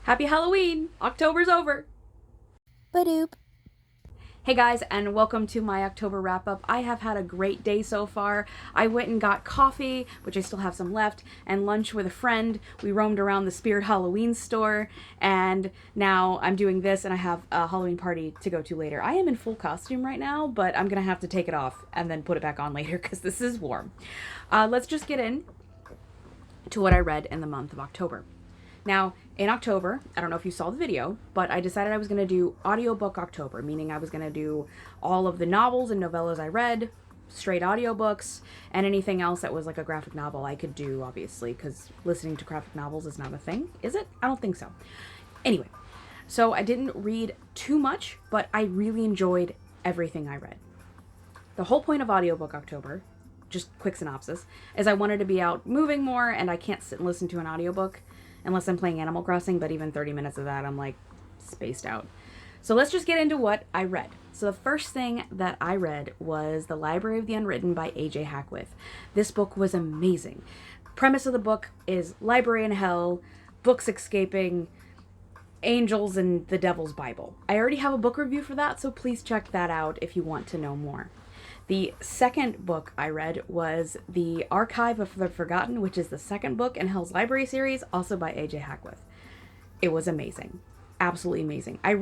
Happy Halloween! October's over! Badoop. Hey guys, and welcome to my October wrap-up. I have had a great day so far. I went and got coffee, which I still have some left, and lunch with a friend. We roamed around the Spirit Halloween store, and now I'm doing this, and I have a Halloween party to go to later. I am in full costume right now, but I'm gonna have to take it off and then put it back on later because this is warm. Let's just get in to what I read in the month of October. Now, in October, I don't know if you saw the video, but I decided I was going to do Audiobook October, meaning I was going to do all of the novels and novellas I read, straight audiobooks, and anything else that was like a graphic novel I could do, obviously, because listening to graphic novels is not a thing, is it? I don't think so. Anyway, so I didn't read too much, but I really enjoyed everything I read. The whole point of Audiobook October, just quick synopsis, is I wanted to be out moving more, and I can't sit and listen to an audiobook unless I'm playing Animal Crossing, but even 30 minutes of that, I'm like spaced out. So let's just get into what I read. So the first thing that I read was The Library of the Unwritten by A.J. Hackwith. This book was amazing. Premise of the book is library in hell, books escaping, angels, and the devil's Bible. I already have a book review for that, so please check that out if you want to know more. The second book I read was The Archive of the Forgotten, which is the second book in Hell's Library series, also by A.J. Hackwith. It was amazing. Absolutely amazing. I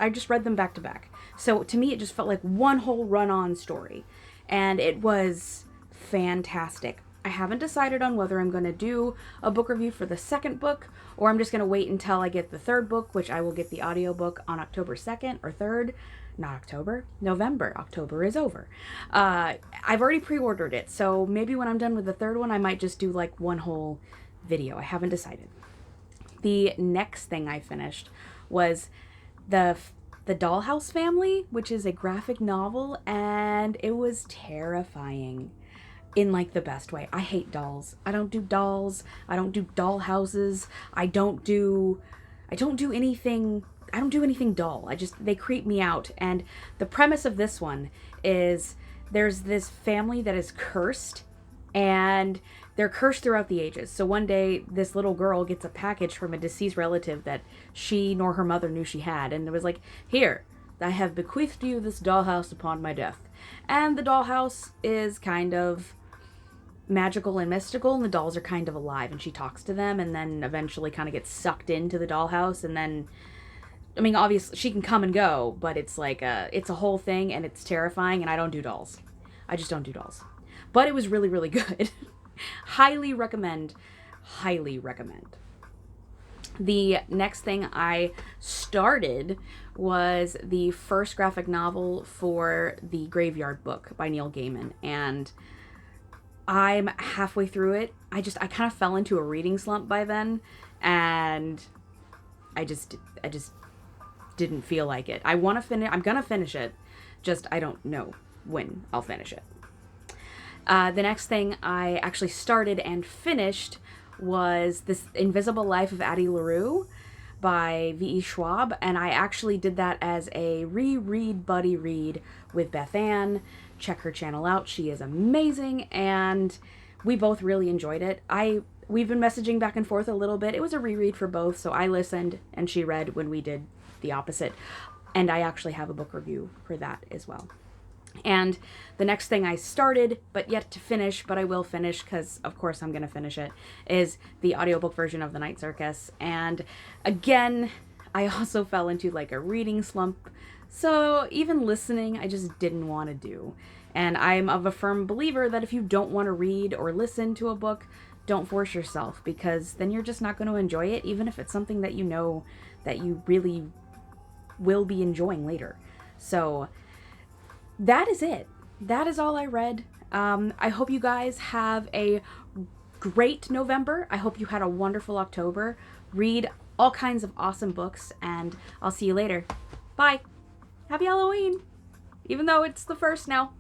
just read them back to back. So to me, it just felt like one whole run-on story. And it was fantastic. I haven't decided on whether I'm going to do a book review for the second book, or I'm just going to wait until I get the third book, which I will get the audiobook on October 2nd or 3rd. Not October, November. October is over. I've already pre-ordered it, so maybe when I'm done with the third one, I might just do like one whole video. I haven't decided. The next thing I finished was the Dollhouse Family, which is a graphic novel, and it was terrifying in like the best way. I hate dolls. I don't do dolls. I don't do doll houses. I don't do anything dull. They creep me out. And the premise of this one is there's this family that is cursed, and they're cursed throughout the ages. So one day, this little girl gets a package from a deceased relative that she nor her mother knew she had. And it was like, here, I have bequeathed you this dollhouse upon my death. And the dollhouse is kind of magical and mystical, and the dolls are kind of alive, and she talks to them, and then eventually kind of gets sucked into the dollhouse, and then I mean, obviously, she can come and go, but it's like it's a whole thing, and it's terrifying, and I don't do dolls. I just don't do dolls. But it was really, really good. Highly recommend. Highly recommend. The next thing I started was the first graphic novel for the Graveyard Book by Neil Gaiman, and I'm halfway through it. I kind of fell into a reading slump by then, and I just didn't feel like it. I'm gonna finish it, just I don't know when I'll finish it. The next thing I actually started and finished was this Invisible Life of Addie LaRue by V.E. Schwab, and I actually did that as a reread buddy read with Beth Ann. Check her channel out. She is amazing, and we both really enjoyed it. We've been messaging back and forth a little bit. It was a reread for both, so I listened and she read when we did the opposite. And I actually have a book review for that as well. And the next thing I started, but yet to finish, but I will finish because of course I'm going to finish it, is the audiobook version of The Night Circus. And again, I also fell into like a reading slump. So even listening, I just didn't want to do. And I'm of a firm believer that if you don't want to read or listen to a book, don't force yourself, because then you're just not going to enjoy it, even if it's something that you know that you really will be enjoying later. So that is it. That is all I read. I hope you guys have a great November. I hope you had a wonderful October. Read all kinds of awesome books, and I'll see you later. Bye. Happy Halloween. Even though it's the 1st now.